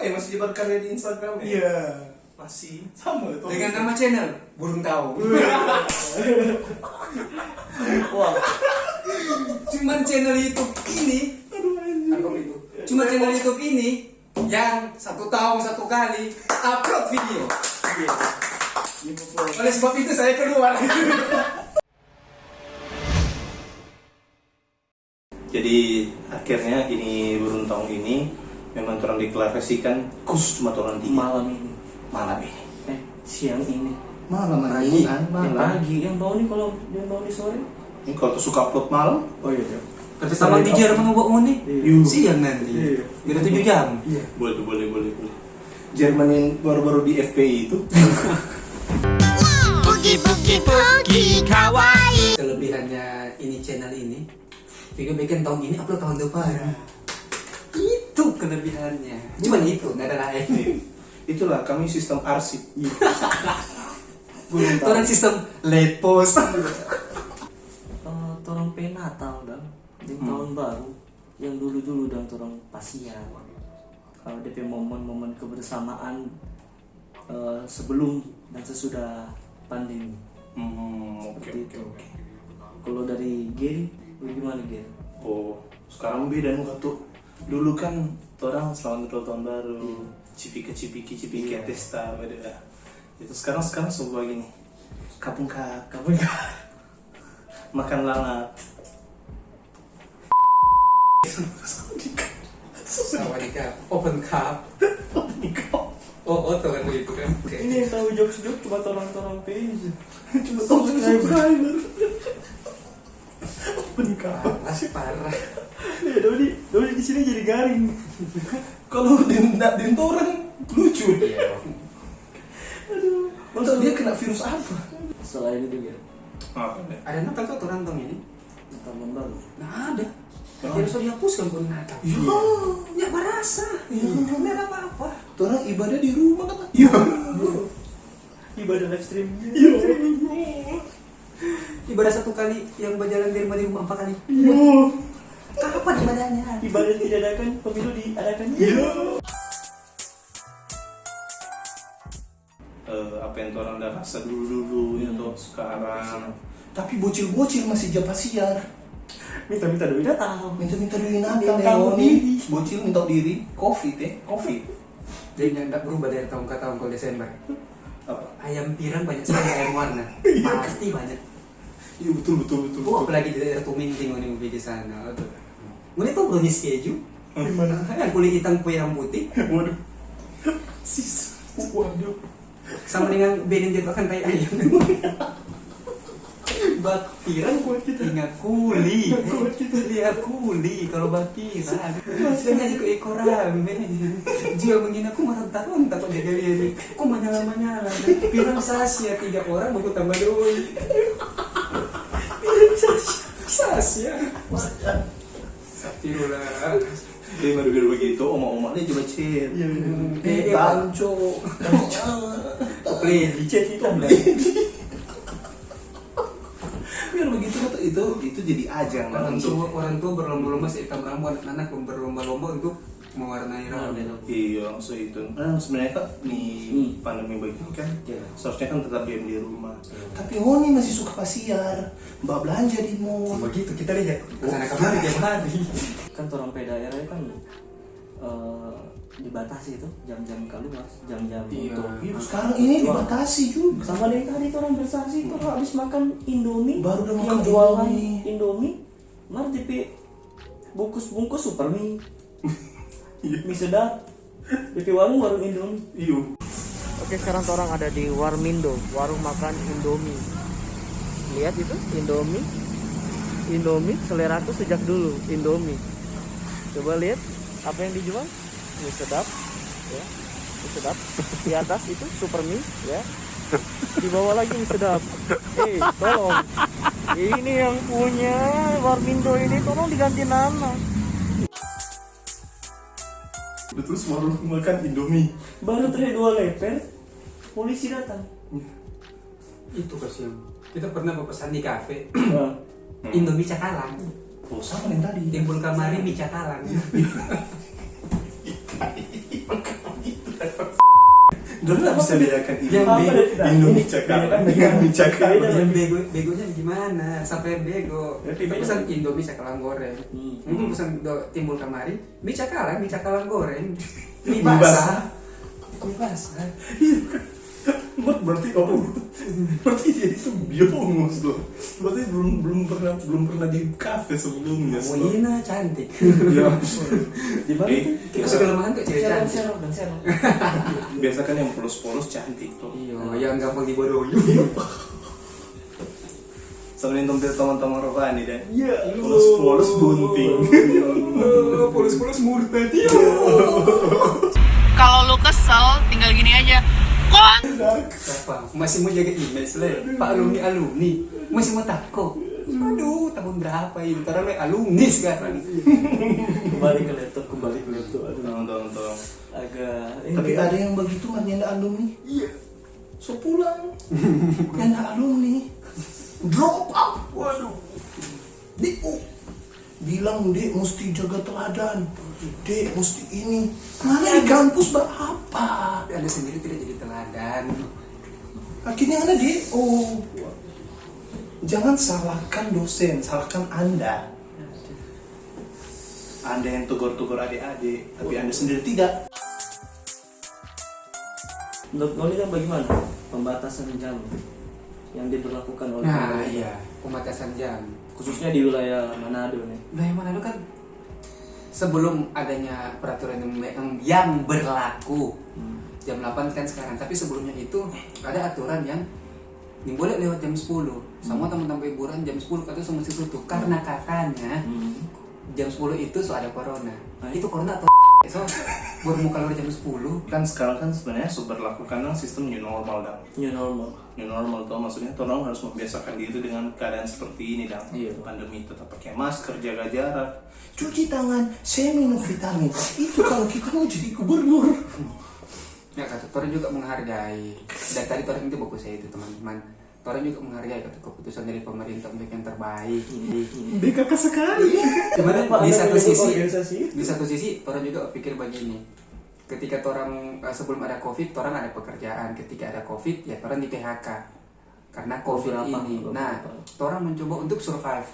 ya masih berkarya di Instagram ya? Iya. Masih sama itu. Dengan nama channel Burung Tahu. Wah. Cuman channel YouTube ini, cuma channel YouTube ini yang 1 tahun 1 kali upload video. Iya. Oleh sebab itu saya keluar. Jadi akhirnya ini burung tahun ini memang orang deklarasikan khusus cuma orang tiga. Malam ini. Siang ini. Malam Pagi. malam. Pagi. Yang bau nih kalau yang bau nih sore. Ini kalau tuh suka upload malam. Oh iya. Kerja sama di Jerman mau bawa nih. Iya. Siang nanti. Iya. Kira 7 jam. Iya. Boleh. Jerman yang baru-baru di FPI itu. Puki kawaii. Kelebihannya ini channel ini, video bikin tahun ini upload tahun depan. Itu kelebihannya. Cuman itu, nggak ada lain. Itulah kami sistem arsip. Orang sistem late post. Torong Natal dan di tahun baru yang dulu dan torong pasian. DP momen-momen kebersamaan sebelum dan sesudah pandemi. Oke. Kalau dari Gary, gimana Gary? Oh, sekarang beda muka tuh. Dulu kan orang selamat tahun baru, cipiki testa beda. Itu sekarang semua gini. Kapung kap. Makan lalap. Sawadika, open cup. Oh, tuh kan itu kan. Ini yang tahu jokes cuma torong page. Cuma tahu subscriber. Parah. Ya, Dodi di sini jadi garing. Kalau din orang lucu. Iya. Masa dia kena virus apa? Selain itu ya, Apa deh? Ada Natal tuh orang tahun ini? tahun baru. Nggak ada. Harus dihapuskan pun Natal. Iya. Ya merasa. Nggak ada apa-apa. Orang ibadah di rumah kata. Iya. Ibadah live stream. Iya. Ibadah 1 kali yang berjalan dari rumah 4 kali. Iya. Kapan ibadahnya? Ibadah tidak adakan, pemilu diadakan. Iya. Apa yang orang udah rasa dulu ya tuh sekarang. Tapi bocil-bocil masih japa siar. Minta duit datang. Minta duit Natal Minta ya. diri. Bocil minta diri. Covid. Jadi yang tidak berubah dari tahun ke tahun kalau Desember. Apa? Ayam pirang banyak sekali ayam warna. Pasti banyak. Iya betul. Oh, apalagi di daerah Tuminting ini di sana. Mulai tuh brownies keju. Gimana? Yang kulit hitam kue yang putih. Waduh. Sis. Waduh. Sama dengan benin jatuhkan tai ayam. Batiran ingat kuli. Dia kuli kalau batiran. Dengan ikut ekor rame. Dia menghina aku meronta-ronta kok jaga diri. Aku menyala-menyala. Pirang sasia 3 orang baru tambah doi. Pirang sasia. Astagfirullah. Dia baru begitu, oma-omanya coba chat. Iya. Banco. Play Chat hitam lah. Biar begitu itu jadi ajang lah untuk. orang tua berlomba-lomba sehitam rambut, anak-anak berlomba-lomba untuk mewarnai rambut. Iya, maksud itu. Sebenarnya kan di pandemi begini kan, seharusnya kan tetap diam di rumah. Tapi Ngoni masih suka pasiar, mbak belanja di mall. Begitu kita lihat kesana kemari tiap hari. Kan orang daerah kan dibatasi itu jam-jam keluar, jam-jam untuk. Iya, sekarang ini dibatasi juga. Sama dari tadi orang bersaksi itu habis makan Indomie, Baru udah yang makan jualan Indomie. Mar DP bungkus super mie. Mie sedap. DP warung Indomie. Iya. Oke, sekarang orang ada di Warmindo, warung makan Indomie. Lihat itu Indomie selera aku sejak dulu Indomie. Coba lihat apa yang dijual. Mie sedap, ya, mie sedap. Di atas itu super mie, ya. Di bawah lagi mie sedap. Tolong. Ini yang punya Warmindo ini tolong diganti nama. Terus warung makan Indomie. Baru tadi 2 leper, polisi datang. Itu kasihan. Kita pernah pesan di kafe. Nah, Indomie cakalang. Oh, sama yang tadi. Timbul kamari mie cakalang. Dorang nggak bisa bedakan ini. Yang beda. Indomie cakalang dengan mie cakalang. Yang begonya gimana? Sampai bego. Ya, Kita beda. pesan Indomie cakalang goreng. Mungkin pesan timbul kemari, mie cakalang goreng. Mie basah. Mie basah. Berarti berarti dia itu biongos loh. Berarti belum pernah di kafe sebelumnya. Oh iya cantik. Ya. Di mana tuh? Kita kelemahan kok cewek cantik. Serong. Biasa kan yang polos-polos cantik tuh. Iya, yang gampang dibodohi. Sambil tampil teman-teman rohani dan polos-polos bunting. Polos-polos murtad. Kalau lu kesel, tinggal gini aja. Kon! Apa? Masih mau jaga image lah. Pak alumni masih mau takut. Aduh, tahun berapa ini? Karena lo alumni sekarang. Kembali ke laptop. Aduh, Tolong. agak. Tapi ada yang begitu kan nyenda alumni. Iya. So pulang. Nyenda alumni. Drop out. Waduh. Bilang dek mesti jaga teladan. Dek mesti ini. Mana di kampus berapa? Tapi Anda sendiri tidak jadi teladan. Akhirnya Anda DO. Jangan salahkan dosen, salahkan Anda. Anda yang tegur-tegur adik-adik, tapi Anda sendiri tidak. Menurut Noli kan bagaimana pembatasan jam yang diberlakukan oleh Nah, pemerintah? iya, pembatasan jam. Khususnya di wilayah Manado nih. Wilayah Manado kan sebelum adanya peraturan yang berlaku jam 8 kan sekarang, tapi sebelumnya itu ada aturan yang boleh lewat jam 10. Semua teman-teman hiburan jam 10 katanya semua mesti tutup karena katanya jam 10 itu so ada corona. Nah, itu corona atau so baru mau keluar jam 10. Kan sekarang kan sebenarnya berlakukan sistem new normal dan New normal. new normal tuh maksudnya orang harus membiasakan diri dengan keadaan seperti ini dan Iya. pandemi tetap pakai masker, jaga jarak, cuci tangan, saya minum vitamin. Itu kalau kita mau jadi gubernur. Ya kata Toren juga menghargai. Dan tadi Toren itu bagus saya itu teman-teman. Toren juga menghargai kata keputusan dari pemerintah untuk yang terbaik. BKK sekali. Gimana Pak, di Anda satu punya sisi organisasi? di satu sisi Toren juga pikir begini. Ketika Toren sebelum ada Covid, Toren ada pekerjaan. Ketika ada Covid, ya Toren di PHK. Karena Covid Beberapa, ini. beberapa. Nah, Toren mencoba untuk survive,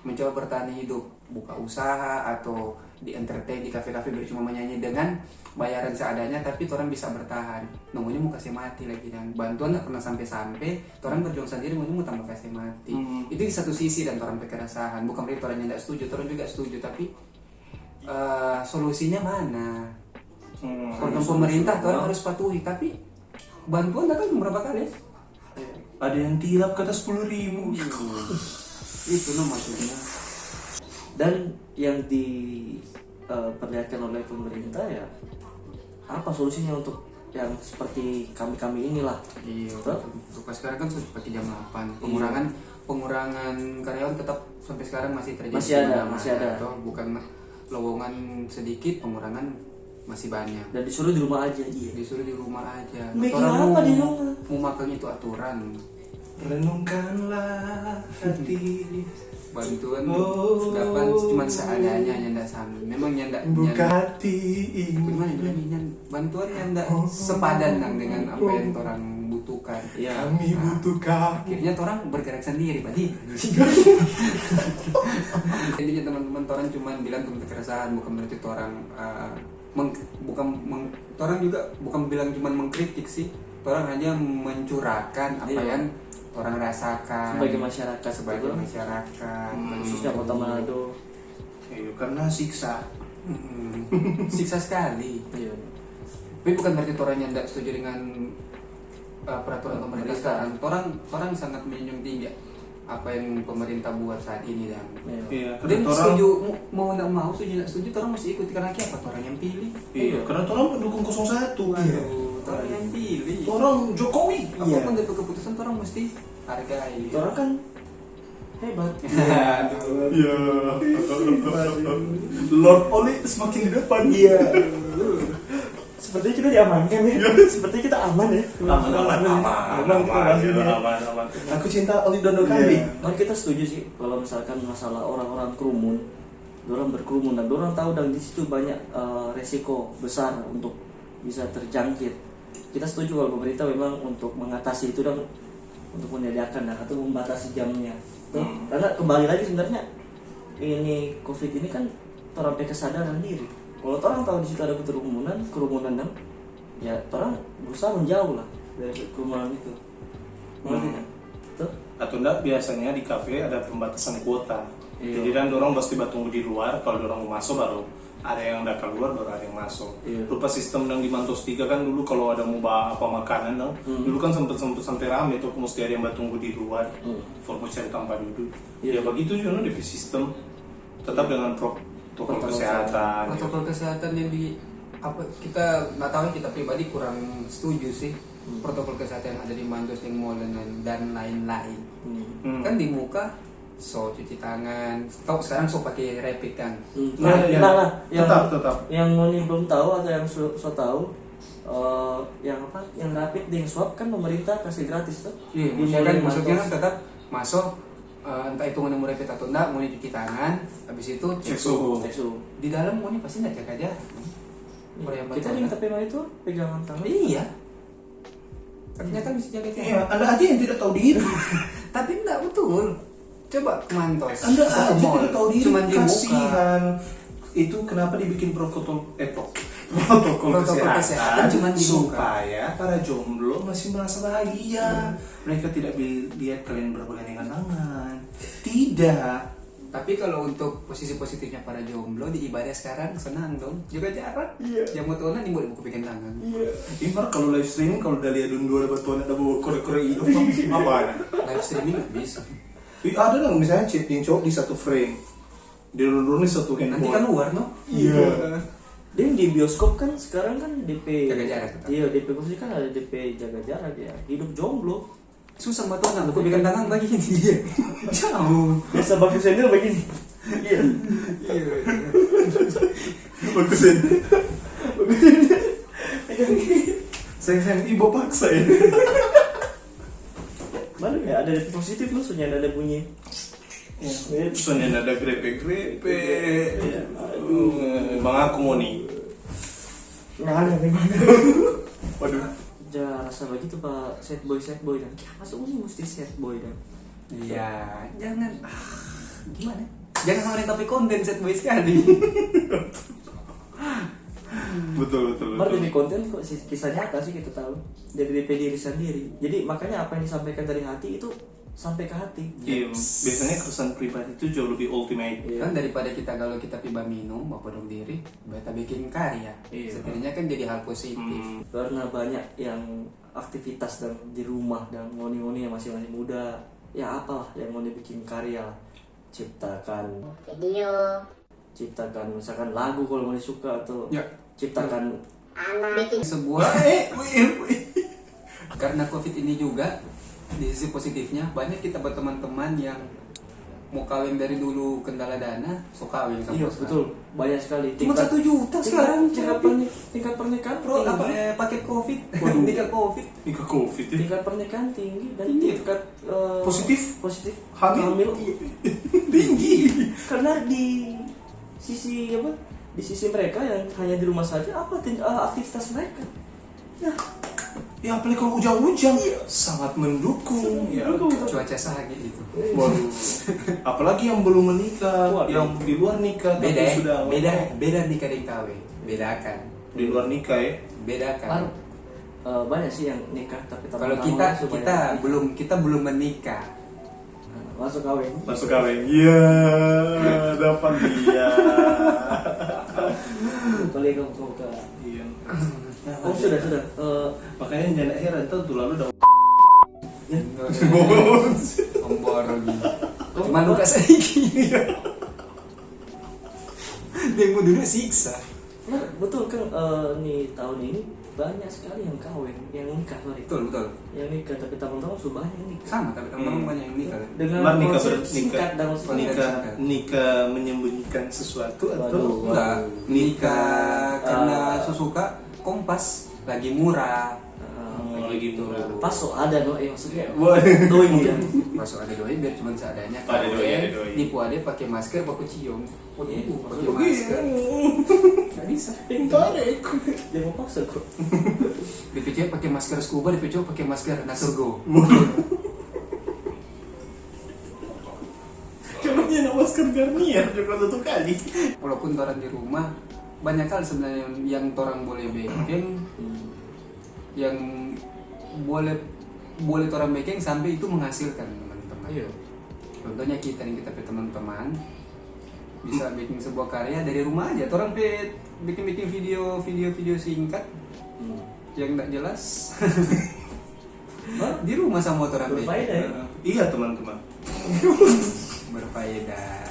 mencoba bertahan hidup, buka usaha atau di entertain di kafe-kafe cuma menyanyi dengan bayaran seadanya, tapi Toren bisa bertahan. Nunggunya mau kasih mati lagi dan bantuan nggak pernah sampai-sampai. Toren berjuang sendiri, mau tambah kasih mati. Itu di satu sisi dan Toren kekerasan. Bukan berarti Toren yang tidak setuju, Toren juga setuju, tapi solusinya mana? Program pemerintah Toren harus patuhi, tapi bantuan datang berapa kali? Ada yang tilap kata 10.000. Itu no maksudnya. Dan yang diperlihatkan oleh pemerintah ya apa solusinya untuk yang seperti kami inilah. Iya. Betul? Untuk sekarang kan sudah seperti jam 8. Iya. Pengurangan karyawan tetap sampai sekarang masih terjadi. Masih ada, di mana-mana, masih ada. Toh, bukan lowongan sedikit, pengurangan masih banyak. Dan disuruh di rumah aja. Iya. Disuruh di rumah aja. Bikin Orang apa di rumah? Mau makan itu aturan. Renungkanlah hati. Bantuan Oh. dapat cuma seadanya nyanda sambil. Memang nyanda Buka hati ini. Gimana bilangnya? Bantuan nyanda sepadan Nang, dengan apa yang orang butuhkan. Iya. Kami butuh kamu. Akhirnya orang bergerak sendiri, Pak. Intinya teman-teman orang cuma bilang tentang kekerasan, bukan berarti orang orang juga bukan bilang cuma mengkritik sih. Orang hanya mencurahkan apa Iya. yang orang rasakan Sebagai masyarakat, sebagai betul. masyarakat. Khususnya Kota Manado. Iya, karena siksa. Siksa sekali. Iya. Tapi bukan berarti orang yang tidak setuju dengan peraturan pemerintah sekarang. Orang sangat menjunjung tinggi apa yang pemerintah buat saat ini dan Iya, dan karena orang setuju mau tidak mau setuju tidak setuju orang mesti ikuti karena apa orang yang pilih. iya, karena orang pendukung 01. Iya. Orang yang pilih. Orang Jokowi. Apapun itu keputusan orang mesti hargai. Orang kan hebat. Aduh. Iya. Lord Oli semakin di depan. Iya. Sepertinya kita diamankan ya. Sepertinya kita aman ya. Aman. Aku cinta Oli Dondo Kandi. Mari kita setuju sih kalau misalkan masalah orang-orang kerumun, orang berkerumun dan orang tahu dan di situ banyak resiko besar untuk bisa terjangkit. kita setuju kalau pemerintah memang untuk mengatasi itu dan untuk menyediakan atau membatasi jamnya. Tuh, karena kembali lagi sebenarnya ini COVID ini kan orang pakai kesadaran diri. Kalau orang tahu di situ ada kerumunan dan ya orang berusaha menjauh lah dari kerumunan itu. Ngerti kan? Tuh. Atau enggak biasanya di kafe ada pembatasan kuota. Iya. Jadi kan orang pasti tunggu di luar, kalau orang mau masuk baru ada yang udah keluar baru ada yang masuk. Iya. Rupa sistem yang di Mantos 3 kan dulu kalau ada mau bawa apa makanan dong, dulu kan sempet sampai rame tuh mesti ada yang tunggu di luar. For mau cari tempat duduk. Iya. Ya begitu juga di sistem tetap dengan protokol kesehatan. Protokol kesehatan yang di apa kita nggak tahu, kita pribadi kurang setuju sih protokol kesehatan yang ada di Mandos yang mall dan lain-lain. Kan di muka so cuci tangan, tahu sekarang so pakai rapid kan. Nah, ya. yang Tetap. yang Noni belum tahu atau yang so tahu yang apa? Yang rapid dengan swab kan pemerintah kasih gratis tuh. Iya, maksudnya kan tetap masuk entah itu mau rapid atau enggak, mau cuci tangan, habis itu Cek suhu. di dalam mau pasti nggak jaga jarak. Kalau yang Kita diminta PMA itu pegangan tangan. Iya. Ternyata bisa jaga jarak. Iya, Anda aja yang tidak tahu diri. Tapi enggak betul. Coba ke Mantos. Anda ke aja mall, tidak tahu diri. Cuman di muka. Kasihan. Itu kenapa dibikin protokol kesehatan cuman di muka. supaya para jomblo masih merasa bahagia. Mereka tidak lihat kalian berpegangan tangan. Tidak. Tapi kalau untuk posisi positifnya para jomblo di ibadah sekarang senang dong. Juga jarak. Iya. Yang mau tuanan ini boleh buku pegang tangan. Iya. Impar kalau live streaming kalau udah lihat dua dapat tuan ada bawa korek-korek hidup apa ada? Live streaming nggak bisa. Ada dong misalnya chatting cowok di satu frame. Di luar satu handphone. Nanti kan luar no? Iya. Dan di bioskop kan sekarang kan DP Jaga jarak tetap. Iya, DP kursi kan ada DP jaga jarak ya. Hidup jomblo. Susah buat tuanan buku pegang tangan bagi dia. Jauh. Biasa bagus sendiri begini. Iya. Iya. Bagus ini. Sayang ibu paksa ya. Mana ya ada DP positif loh, soalnya ada bunyi. Ya, soalnya ada grepe-grepe. Bang aku mau nih. Nah, ada gimana? Waduh. Jangan rasa begitu Pak, sad boy dan masuk ini mesti sad boy dan. Iya, jangan gimana? Jangan sama tapi konten set boy sekali. Betul. Baru demi konten kok kisah nyata sih kita tahu dari DP diri sendiri. Jadi makanya apa yang disampaikan dari hati itu sampai ke hati. Iya, biasanya keresahan pribadi itu jauh lebih ultimate. Kan daripada kita kalau kita piba minum mau podong diri, kita bikin karya. Iya. Setidaknya kan jadi hal positif. Karena banyak yang aktivitas dan di rumah dan ngoni-ngoni yang masih muda, ya apalah yang mau dibikin karya, ciptakan video, ciptakan misalkan lagu kalau mau disuka atau Ya. ciptakan bikin Sebuah karena COVID ini juga di sisi positifnya banyak kita berteman-teman yang mau kawin dari dulu kendala dana, so kawin sama iya sekarang. betul banyak sekali Cuma 1 juta sekarang tingkat pernikahan Pro apa tinggi. paket COVID, Waduh. nikah COVID. Nikah covid ya. Tingkat pernikahan tinggi dan Tinggi. tingkat positif Hamil. tinggi karena di sisi apa di sisi mereka yang hanya di rumah saja aktivitas mereka Ya apalagi kalau hujan-hujan sangat mendukung. Ya. Cuaca sangat gitu. Waduh. Apalagi yang belum menikah, Waduh. yang di luar nikah tapi Beda, sudah beda nikah dan kawin. Bedakan. di luar nikah ya. Bedakan. banyak sih yang nikah tapi Kalau kita belum menikah. masuk kawin Masuk kawin. Iya, dapat dia. kalau kamu ke Iya. oh sudah Makanya jangan heran tuh lalu udah Ombor lagi. Cuma luka saiki. Dia mau dulu siksa. nah, betul kan nih tahun ini banyak sekali yang kawin yang nikah sorry Betul. yang nikah tapi tahun-tahun sudah banyak yang nikah Sama tapi teman-teman banyak yang nikah. dengan Mbak nikah konsep bernikah. singkat dan konsep nikah menyembunyikan sesuatu atau Waduh. Enggak, nikah karena sesuka Kompas lagi murah. lagi murah. pas so ada maksudnya Wah. doi muda Masuk ada doi biar cuma seadanya. Ada doi. Nipu ada pakai masker, pakai cium. Iya, Pakai masker. Nggak bisa. tarik dia mau paksa kok DP cewek pakai masker scuba, DP cowok pakai masker Naturgo. Kalau dia nak masker Garnier juga satu kali. Walaupun orang di rumah banyak hal sebenarnya yang orang boleh bikin, yang boleh orang bikin sampai itu menghasilkan teman-teman. Iya. Contohnya kita nih, kita teman-teman bisa bikin sebuah karya dari rumah aja. Orang bikin video singkat yang tidak jelas. Di rumah sama orang bikin. Berfaedah ya? Iya teman-teman. Berfaedah.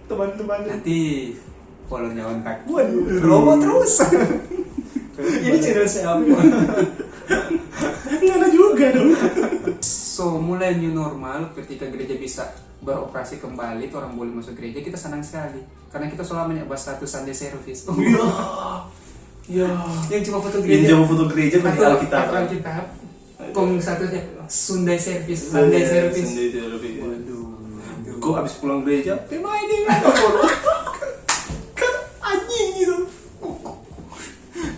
Teman-teman. Nanti follow-nya ontak. Waduh. Promo terus. Ini channel siapa? Nggak ada juga dong. So mulai new normal, ketika gereja bisa beroperasi kembali, orang boleh masuk gereja, kita senang sekali. Karena kita selalu banyak bahas status Sunday service. Iya. Ya. Yang cuma foto Yang gereja. jauh foto gereja pakai Alkitab. Alkitab. Kong statusnya Sunday service. Sunday service. Sunday service. Waduh. Gue abis pulang gereja, tema ini kan kan anjing gitu.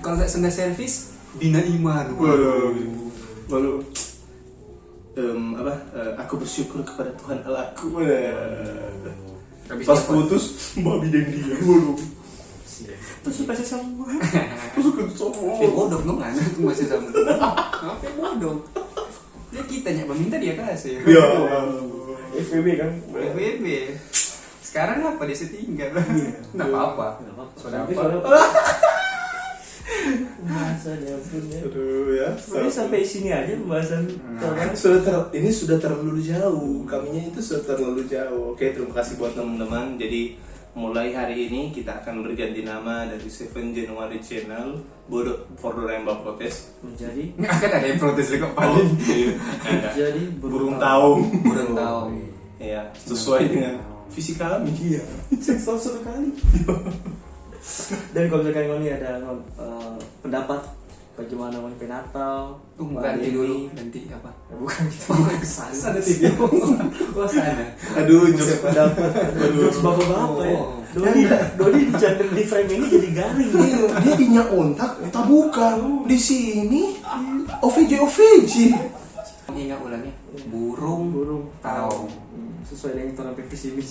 Kalau saya Sunday service, bina iman. Lalu aku bersyukur kepada Tuhan Allahku. Pas putus, babi dan dia. Terus kasih sama. Terus ketemu sama. Bodoh dong kan, itu masih sama. Apa bodoh? Dia kita nyak meminta dia kasih. Ya. FWB kan? FWB. Sekarang apa dia setinggal? Nggak apa-apa. Saudara Pembahasan ya ampun ya. Aduh ya. Sebenarnya sampai sini aja pembahasan orang. Ini sudah terlalu jauh. Kaminya itu sudah terlalu jauh. Oke, terima kasih buat teman-teman. Jadi mulai hari ini kita akan berganti nama dari 7 January Channel Bodoh for the Rainbow Protest. Menjadi Akan ada yang protes juga paling. jadi Burung taung. Burung tahu. Ya, sesuai dengan visi kami. Iya. seksual satu kali. Dan kalau misalkan ini ada pendapat bagaimana mau Natal, Ganti dulu, ganti apa? bukan itu. Sana TV. Oh sana. Aduh, jokes pendapat. Jokes bapak-bapak ya. Dodi di channel di frame ini jadi garing. Dia dinya ontak, tak bukan. Di sini OVJ. Ingat ulangnya. Burung tahu. Sesuai dengan itu sampai pesimis.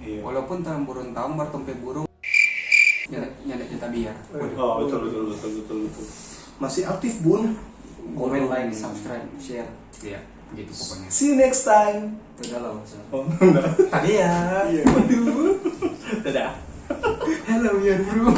Iya. Walaupun tahun burung tahu, bertompe burung. Nyadek kita biar. Oh, betul. Masih aktif, Bun. Komen, like, subscribe, share. Iya, gitu pokoknya. See you next time. Udah lah masa. Oh, enggak. Tadi ya. Waduh. Dadah. Hello ya bro.